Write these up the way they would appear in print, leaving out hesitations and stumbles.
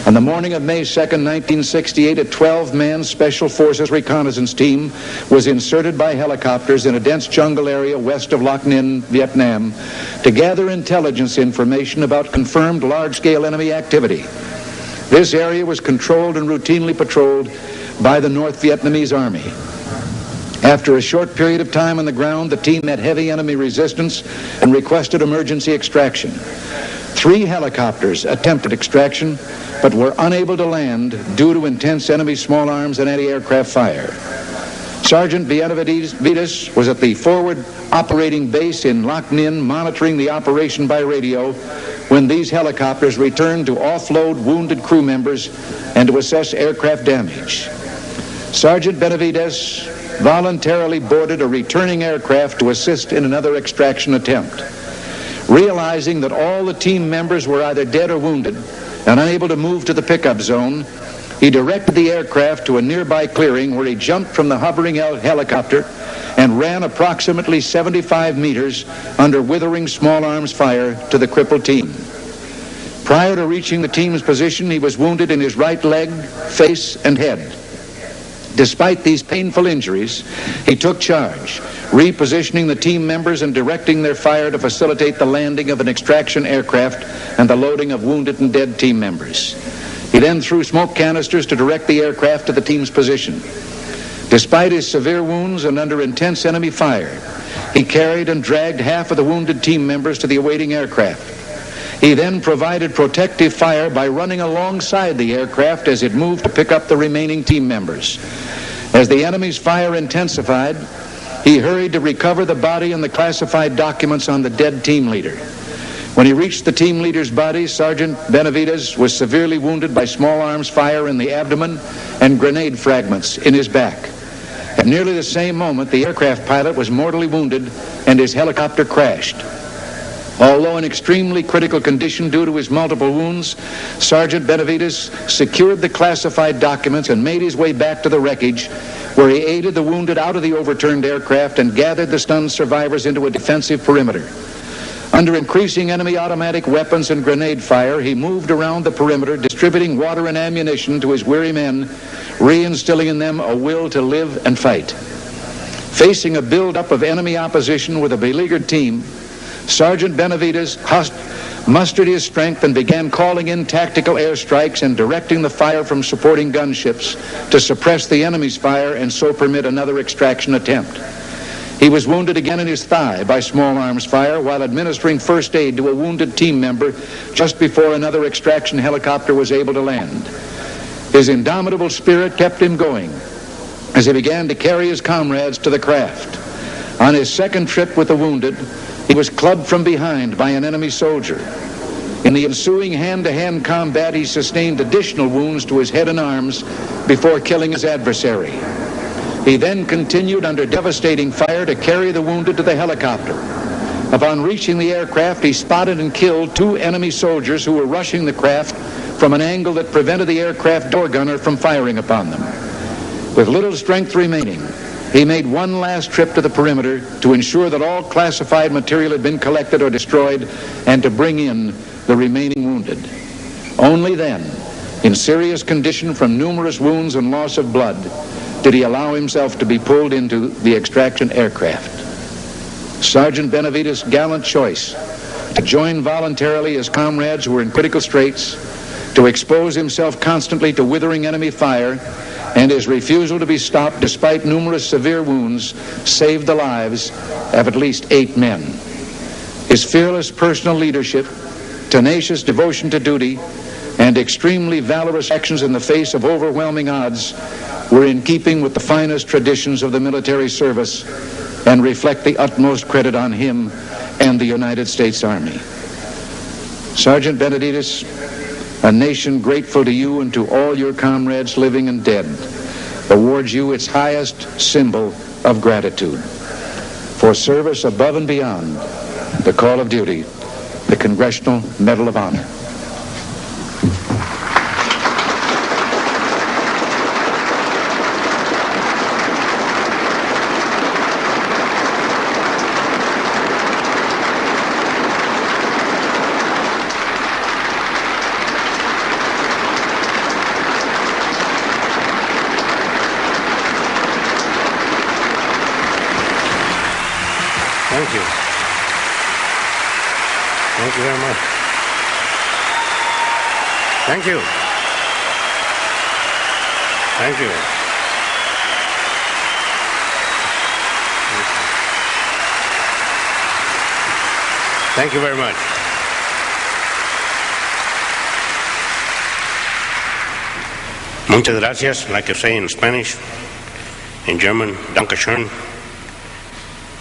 On the morning of May 2nd, 1968, a 12-man Special Forces reconnaissance team was inserted by helicopters in a dense jungle area west of Loc Ninh, Vietnam, to gather intelligence information about confirmed large-scale enemy activity. This area was controlled and routinely patrolled by the North Vietnamese Army. After a short period of time on the ground, the team met heavy enemy resistance and requested emergency extraction. 3 helicopters attempted extraction, but were unable to land due to intense enemy small arms and anti-aircraft fire. Sergeant Benavidez was at the forward operating base in Loc Ninh monitoring the operation by radio when these helicopters returned to offload wounded crew members and to assess aircraft damage. Sergeant Benavidez voluntarily boarded a returning aircraft to assist in another extraction attempt. Realizing that all the team members were either dead or wounded and unable to move to the pickup zone, he directed the aircraft to a nearby clearing where he jumped from the hovering helicopter and ran approximately 75 meters under withering small arms fire to the crippled team. Prior to reaching the team's position, he was wounded in his right leg, face, and head. Despite these painful injuries, he took charge, repositioning the team members and directing their fire to facilitate the landing of an extraction aircraft and the loading of wounded and dead team members. He then threw smoke canisters to direct the aircraft to the team's position. Despite his severe wounds and under intense enemy fire, he carried and dragged half of the wounded team members to the awaiting aircraft. He then provided protective fire by running alongside the aircraft as it moved to pick up the remaining team members. As the enemy's fire intensified, he hurried to recover the body and the classified documents on the dead team leader. When he reached the team leader's body, Sergeant Benavidez was severely wounded by small arms fire in the abdomen and grenade fragments in his back. At nearly the same moment, the aircraft pilot was mortally wounded and his helicopter crashed. Although in extremely critical condition due to his multiple wounds, Sergeant Benavidez secured the classified documents and made his way back to the wreckage, where he aided the wounded out of the overturned aircraft and gathered the stunned survivors into a defensive perimeter. Under increasing enemy automatic weapons and grenade fire, he moved around the perimeter, distributing water and ammunition to his weary men, reinstilling in them a will to live and fight. Facing a buildup of enemy opposition with a beleaguered team, Sergeant Benavidez mustered his strength and began calling in tactical airstrikes and directing the fire from supporting gunships to suppress the enemy's fire and so permit another extraction attempt. He was wounded again in his thigh by small arms fire while administering first aid to a wounded team member just before another extraction helicopter was able to land. His indomitable spirit kept him going as he began to carry his comrades to the craft. On his second trip with the wounded, he was clubbed from behind by an enemy soldier. In the ensuing hand-to-hand combat, he sustained additional wounds to his head and arms before killing his adversary. He then continued under devastating fire to carry the wounded to the helicopter. Upon reaching the aircraft, he spotted and killed 2 enemy soldiers who were rushing the craft from an angle that prevented the aircraft door gunner from firing upon them. With little strength remaining, he made one last trip to the perimeter to ensure that all classified material had been collected or destroyed and to bring in the remaining wounded. Only then, in serious condition from numerous wounds and loss of blood, did he allow himself to be pulled into the extraction aircraft. Sergeant Benavidez's gallant choice to join voluntarily his comrades who were in critical straits, to expose himself constantly to withering enemy fire, and his refusal to be stopped despite numerous severe wounds saved the lives of at least 8 men. His fearless personal leadership, tenacious devotion to duty, and extremely valorous actions in the face of overwhelming odds were in keeping with the finest traditions of the military service and reflect the utmost credit on him and the United States Army. Sergeant Benavidez, a nation grateful to you and to all your comrades living and dead, awards you its highest symbol of gratitude. For service above and beyond the call of duty, the Congressional Medal of Honor. Thank you. Thank you very much. Thank you. Thank you. Thank you very much. Muchas gracias, like I say in Spanish, in German, Dankeschön,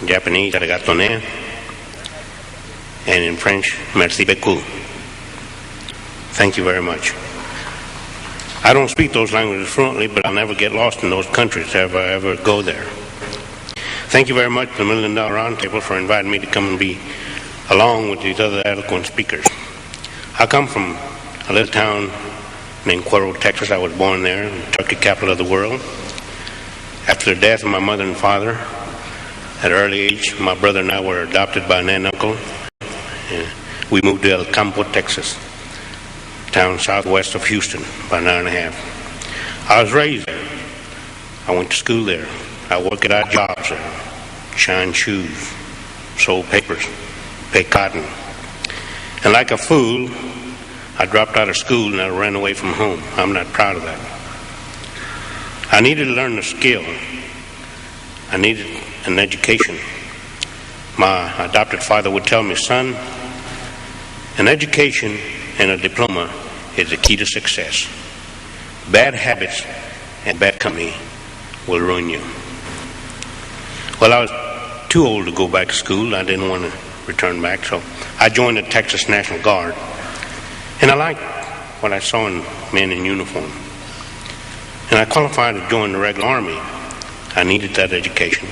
in Japanese, arigato ne, and in French, merci beaucoup. Thank you very much. I don't speak those languages fluently, but I'll never get lost in those countries if I ever go there. Thank you very much to the $1 Million Roundtable for inviting me to come and be along with these other eloquent speakers. I come from a little town named Cuero, Texas. I was born there, the turkey capital of the world. After the death of my mother and father, at an early age, my brother and I were adopted by an aunt and uncle. We moved to El Campo, Texas, a town southwest of Houston, about an hour and a half. I was raised there. I went to school there. I worked at odd jobs there, shined shoes, sold papers, paid cotton. And like a fool, I dropped out of school and I ran away from home. I'm not proud of that. I needed to learn a skill. I needed an education. My adopted father would tell me, son, an education and a diploma is the key to success. Bad habits and bad company will ruin you. Well, I was too old to go back to school. I didn't want to return back, so I joined the Texas National Guard. And I liked what I saw in men in uniform. And I qualified to join the regular army. I needed that education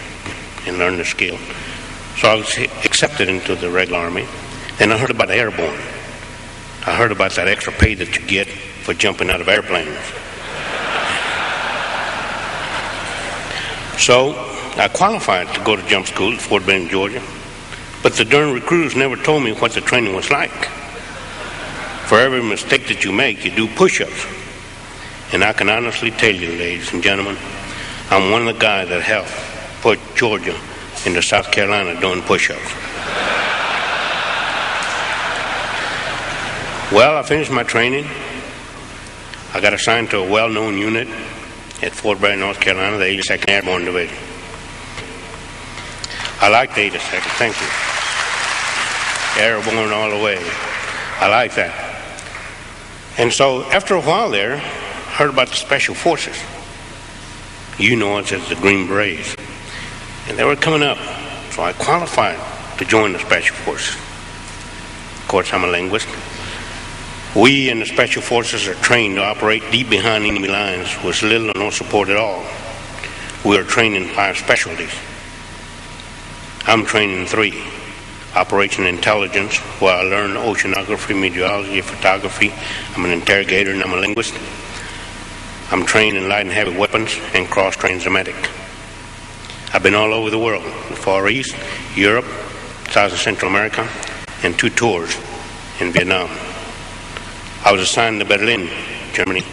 and learn the skill. So I was accepted into the regular army. And I heard about the airborne. I heard about that extra pay that you get for jumping out of airplanes. So I qualified to go to jump school at Fort Benning, Georgia. But the darn recruiters never told me what the training was like. For every mistake that you make, you do push-ups. And I can honestly tell you, ladies and gentlemen, I'm one of the guys that helped put Georgia into South Carolina doing push-ups. Well, I finished my training. I got assigned to a well-known unit at Fort Bragg, North Carolina, the 82nd Airborne Division. I like the 82nd, thank you. Airborne all the way. I like that. And so after a while there, I heard about the Special Forces. You know us as the Green Berets. And they were coming up. So I qualified to join the Special Forces. Of course, I'm a linguist. We in the Special Forces are trained to operate deep behind enemy lines with little or no support at all. We are trained in 5 specialties. I'm trained in 3. Operation Intelligence, where I learned oceanography, meteorology, photography. I'm an interrogator and I'm a linguist. I'm trained in light and heavy weapons and cross-trained as a medic. I've been all over the world, the Far East, Europe, South and Central America, and 2 tours in Vietnam. I was assigned to Berlin, Germany.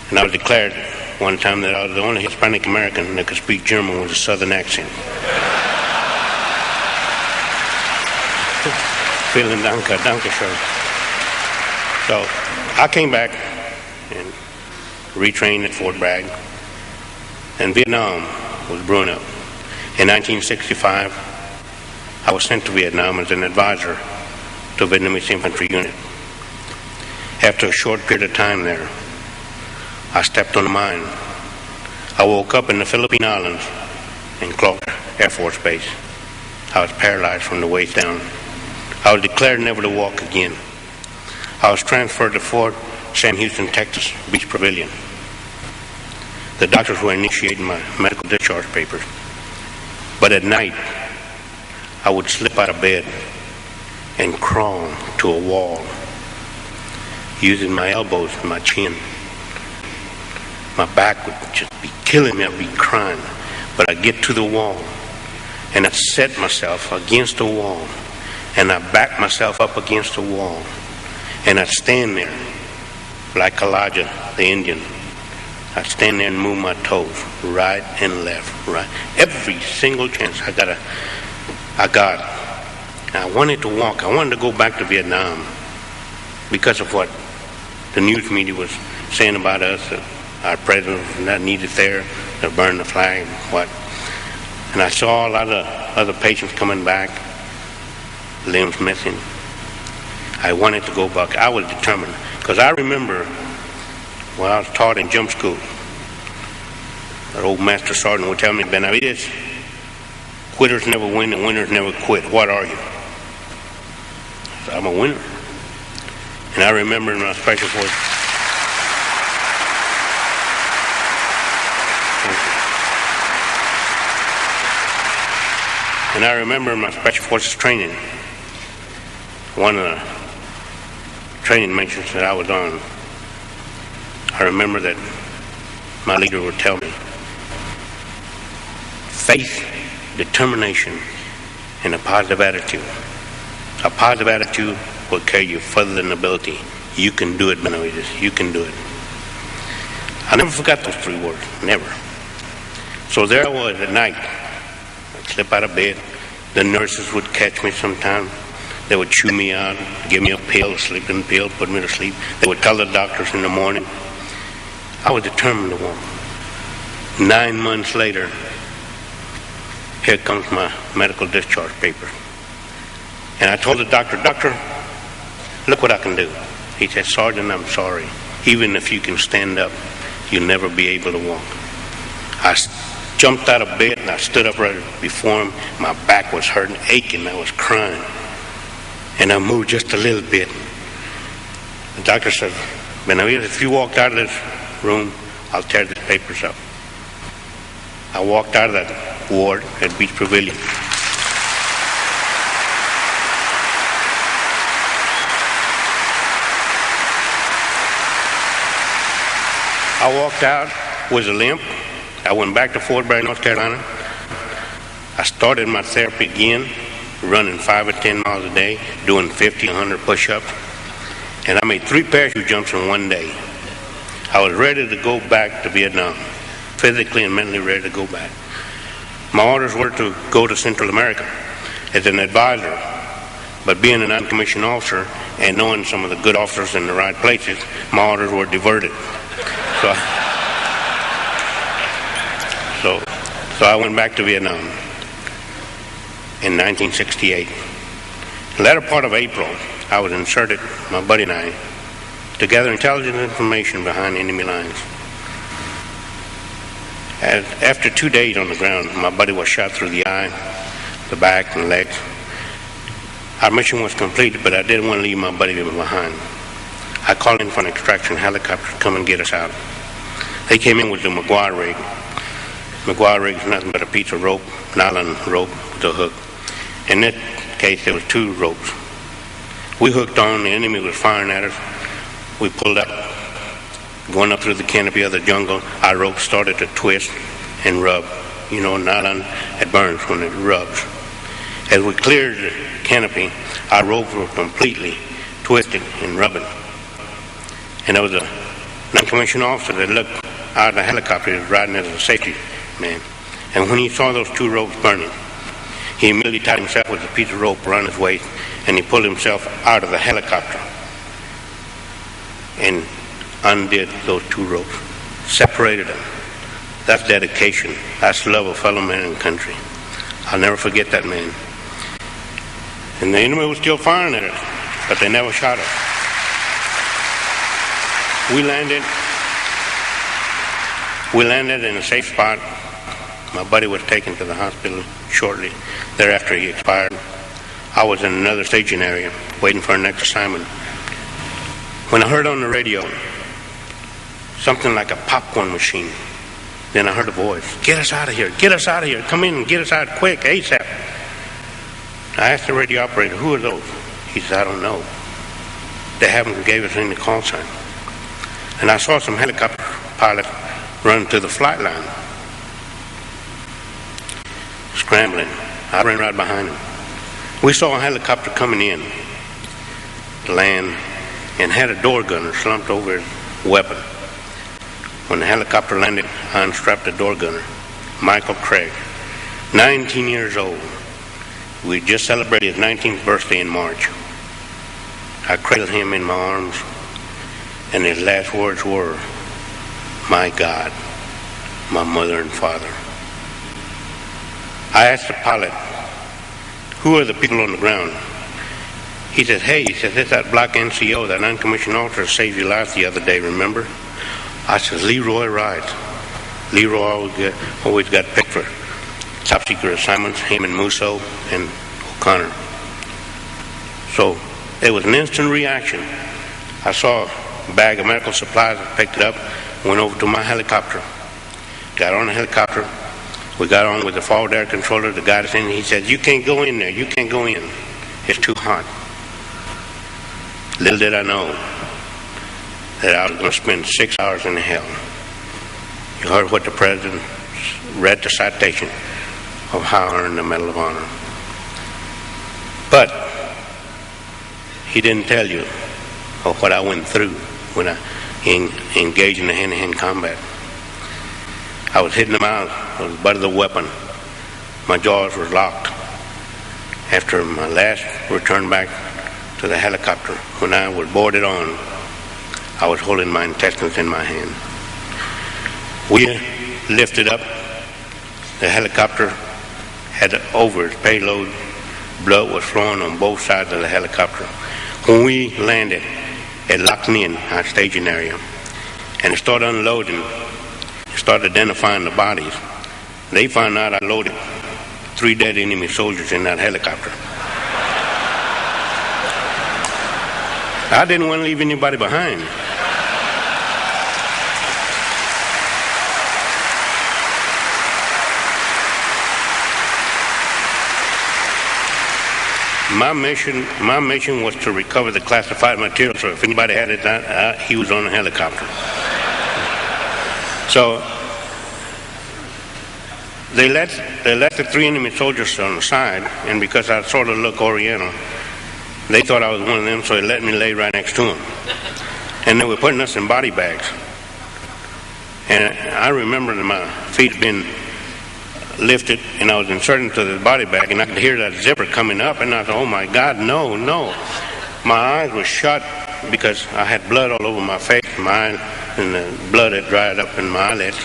And I was declared one time that I was the only Hispanic American that could speak German with a southern accent. Vielen Dank, Dankeschön. So I came back and retrained at Fort Bragg. And Vietnam was brewing up. In 1965, I was sent to Vietnam as an advisor to a Vietnamese infantry unit. After a short period of time there, I stepped on a mine. I woke up in the Philippine Islands in Clark Air Force Base. I was paralyzed from the waist down. I was declared never to walk again. I was transferred to Fort Sam Houston, Texas, Beach Pavilion. The doctors were initiating my medical discharge papers. But at night, I would slip out of bed and crawl to a wall, using my elbows and my chin. My back would just be killing me. I'd be crying. But I'd get to the wall, and I'd set myself against the wall, and I'd back myself up against the wall, and I'd stand there like Elijah the Indian. I'd stand there and move my toes right and left, right. Every single chance. I got a I got. I wanted to walk. I wanted to go back to Vietnam because of what the news media was saying about us, that our president was not needed there, to burn the flag, what. And I saw a lot of other patients coming back, limbs missing. I wanted to go back. I was determined. Because I remember when I was taught in jump school, our old master sergeant would tell me, Benavidez, quitters never win and winners never quit. What are you? I said, I'm a winner. And I remember in my special forces, training, one of the training missions that I was on, I remember that my leader would tell me, faith, determination, and a positive attitude. A positive attitude will carry you further than ability. You can do it, Benavidez. You can do it. I never forgot those three words. Never. So there I was at night. I'd slip out of bed. The nurses would catch me sometime. They would chew me out, give me a pill, a sleeping pill, put me to sleep. They would tell the doctors in the morning. I was determined to walk. 9 months later, here comes my medical discharge paper. And I told the doctor, Doctor, look what I can do. He said, Sergeant, I'm sorry. Even if you can stand up, you'll never be able to walk. I jumped out of bed and I stood up right before him. My back was hurting, aching. I was crying. And I moved just a little bit. The doctor said, Benavidez, if you walked out of this room, I'll tear the papers up. I walked out of that ward at Beach Pavilion. I walked out with a limp. I went back to Fort Bragg, North Carolina. I started my therapy again, running 5 or 10 miles a day, doing 50, 100 push-ups. And I made 3 parachute jumps in one day. I was ready to go back to Vietnam, physically and mentally ready to go back. My orders were to go to Central America as an advisor, but being a non-commissioned officer and knowing some of the good officers in the right places, my orders were diverted. So I went back to Vietnam in 1968. The latter part of April, I was inserted, my buddy and I, to gather intelligence information behind enemy lines. After 2 days on the ground, my buddy was shot through the eye, the back, and legs. Our mission was completed, but I didn't want to leave my buddy behind. I called in for an extraction helicopter to come and get us out. They came in with the McGuire rig. McGuire rig is nothing but a piece of rope, nylon rope with a hook. In this case, there was 2 ropes. We hooked on, the enemy was firing at us. We pulled up, going up through the canopy of the jungle. Our rope started to twist and rub. You know, nylon, it burns when it rubs. As we cleared the canopy, our ropes were completely twisted and rubbing. And there was a non-commissioned officer that looked out of the helicopter. He was riding as a safety man. And when he saw those 2 ropes burning, he immediately tied himself with a piece of rope around his waist, and he pulled himself out of the helicopter and undid those 2 ropes, separated them. That's dedication. That's love of fellow man and country. I'll never forget that man. And the enemy was still firing at us, but they never shot us. We landed in a safe spot. My buddy was taken to the hospital shortly thereafter. He expired. I was in another staging area waiting for our next assignment. When I heard on the radio something like a popcorn machine, then I heard a voice, "Get us out of here, get us out of here, come in and get us out quick, ASAP." I asked the radio operator, "Who are those?" He said, "I don't know. They haven't gave us any call sign." And I saw some helicopter pilots run to the flight line, scrambling. I ran right behind them. We saw a helicopter coming in to land and had a door gunner slumped over his weapon. When the helicopter landed, I unstrapped the door gunner, Michael Craig, 19 years old, We just celebrated his 19th birthday in March. I cradled him in my arms, and his last words were, "My God, my mother and father." I asked the pilot, "Who are the people on the ground?" He said, "Hey," he said, "it's that black NCO, that non-commissioned officer saved your life the other day, remember?" I said, "Leroy Wright." Leroy always got picked for top secret assignments, him and Musso and O'Connor. So it was an instant reaction. I saw a bag of medical supplies, I picked it up, went over to my helicopter, got on the helicopter. We got on with the forward air controller, the guy that's in, he said, "You can't go in there, you can't go in. It's too hot." Little did I know that I was going to spend 6 hours in hell. You heard what the president read, the citation of how I earned the Medal of Honor. But he didn't tell you of what I went through when I engaged in the hand-to-hand combat. I was hitting them out with the butt of the weapon. My jaws were locked. After my last return back to the helicopter, when I was boarded on, I was holding my intestines in my hand. We lifted up. The helicopter had over its payload. Blood was flowing on both sides of the helicopter. When we landed at Loch Ness, our staging area, and it started unloading, started identifying the bodies, they found out I loaded 3 dead enemy soldiers in that helicopter. I didn't want to leave anybody behind. My mission was to recover the classified material, so if anybody had it, he was on the helicopter. So they let the 3 enemy soldiers on the side, and because I sort of look Oriental, they thought I was one of them, so they let me lay right next to them. And they were putting us in body bags. And I remember that my feet being lifted, and I was inserted into the body bag, and I could hear that zipper coming up, and I thought, "Oh my God, no, no." My eyes were shut because I had blood all over my face, and the blood had dried up in my eyelids.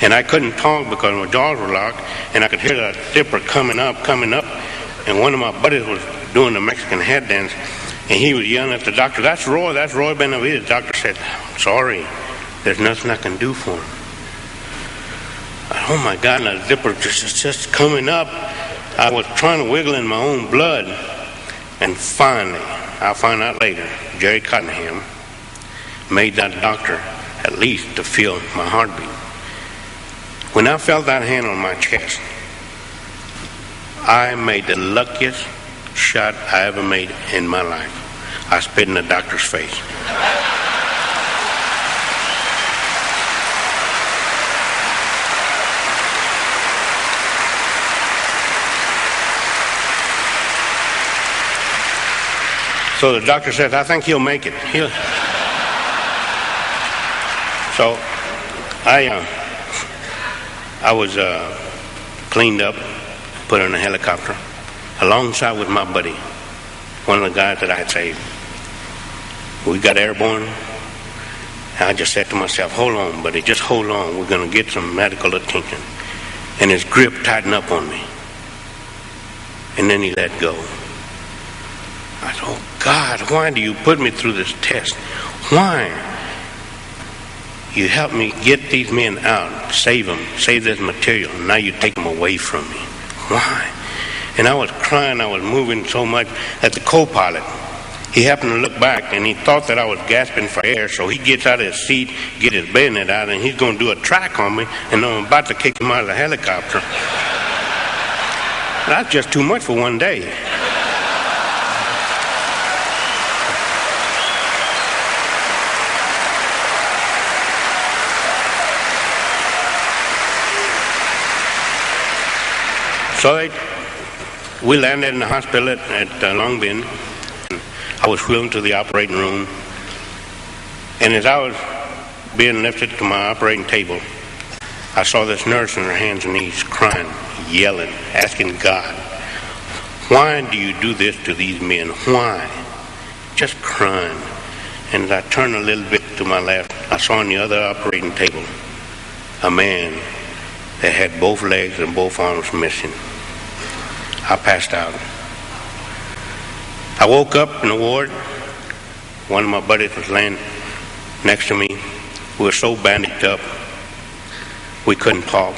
And I couldn't talk because my jaws were locked, and I could hear that zipper coming up, and one of my buddies was doing the Mexican head dance, and he was yelling at the doctor, that's Roy Benavidez." The doctor said, "Sorry, there's nothing I can do for him." Oh my God, and the zipper just coming up. I was trying to wiggle in my own blood. And finally, I'll find out later, Jerry Cottenham made that doctor at least to feel my heartbeat. When I felt that hand on my chest, I made the luckiest shot I ever made in my life. I spit in the doctor's face. So the doctor says, "I think he'll make it." So I was cleaned up, put in a helicopter, alongside with my buddy, one of the guys that I had saved. We got airborne. I just said to myself, "Hold on, buddy, just hold on. We're going to get some medical attention." And his grip tightened up on me. And then he let go. I said, "Oh God, why do you put me through this test? Why? You helped me get these men out, save them, save this material, and now you take them away from me. Why?" And I was crying, I was moving so much that the co-pilot, he happened to look back, and he thought that I was gasping for air, so he gets out of his seat, get his bayonet out, and he's going to do a track on me, and I'm about to kick him out of the helicopter. That's just too much for one day. So we landed in the hospital at Long Binh. I was wheeled to the operating room. And as I was being lifted to my operating table, I saw this nurse on her hands and knees crying, yelling, asking God, Why do you do this to these men? Why? Just crying. And as I turned a little bit to my left, I saw on the other operating table a man that had both legs and both arms missing. I passed out. I woke up in the ward. One of my buddies was laying next to me. We were so bandaged up, we couldn't talk.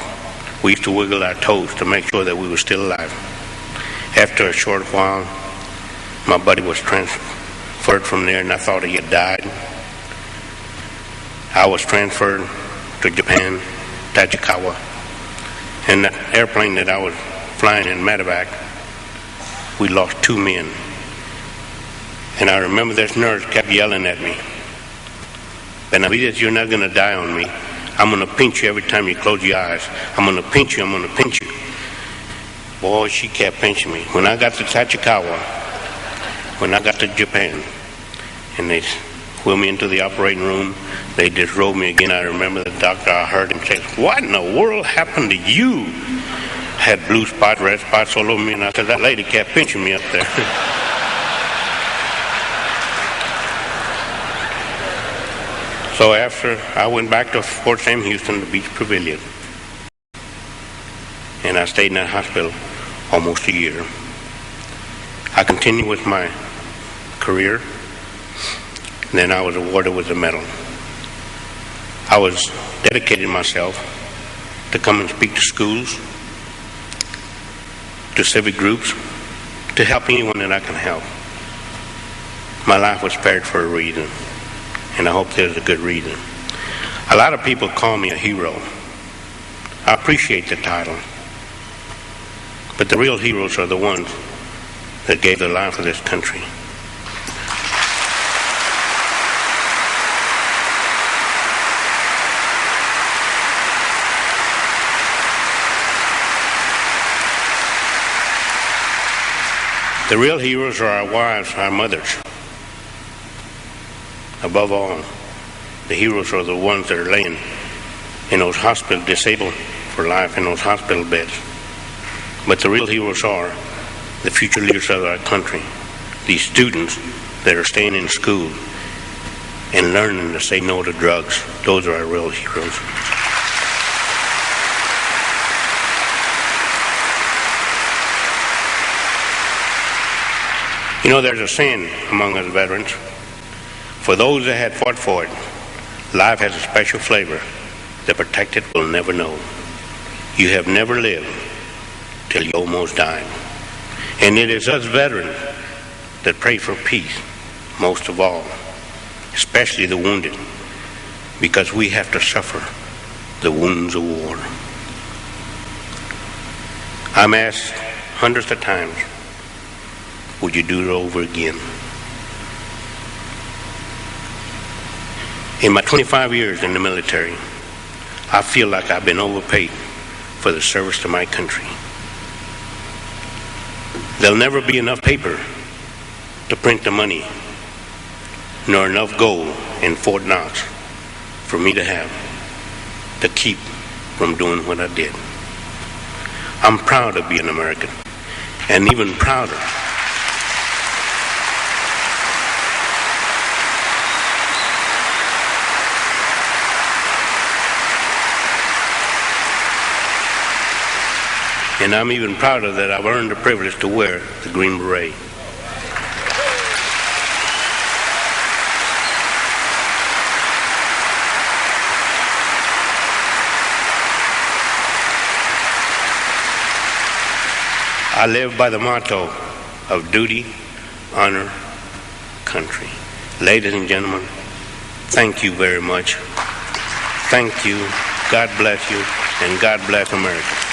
We used to wiggle our toes to make sure that we were still alive. After a short while, my buddy was transferred from there, and I thought he had died. I was transferred to Japan, Tachikawa, and the airplane that I was flying in medevac, we lost 2 men. And I remember this nurse kept yelling at me, "Benavidez, you're not going to die on me. I'm going to pinch you every time you close your eyes. I'm going to pinch you, I'm going to pinch you." Boy, she kept pinching me. When I got to Tachikawa, when I got to Japan, and they wheeled me into the operating room, they disrobed me again. I remember the doctor, I heard him say, "What in the world happened to you?" I had blue spots, red spots all over me, and I said, "That lady kept pinching me up there." So after I went back to Fort Sam Houston, the Beach Pavilion, and I stayed in that hospital almost a year. I continued with my career. Then I was awarded with a medal. I was dedicating myself to come and speak to schools, to civic groups, to help anyone that I can help. My life was spared for a reason, and I hope there's a good reason. A lot of people call me a hero. I appreciate the title, but the real heroes are the ones that gave their life for this country. The real heroes are our wives, our mothers. Above all, the heroes are the ones that are laying in those hospitals, disabled for life in those hospital beds. But the real heroes are the future leaders of our country, these students that are staying in school and learning to say no to drugs. Those are our real heroes. You know, there's a saying among us veterans, for those that had fought for it, life has a special flavor. The protected will never know. You have never lived till you almost died. And it is us veterans that pray for peace, most of all, especially the wounded, because we have to suffer the wounds of war. I'm asked hundreds of times, would you do it over again? In my 25 years in the military, I feel like I've been overpaid for the service to my country. There'll never be enough paper to print the money, nor enough gold in Fort Knox for me to have to keep from doing what I did. I'm proud to be an American, and even prouder and I'm even prouder that I've earned the privilege to wear the Green Beret. I live by the motto of duty, honor, country. Ladies and gentlemen, thank you very much. Thank you. God bless you, and God bless America.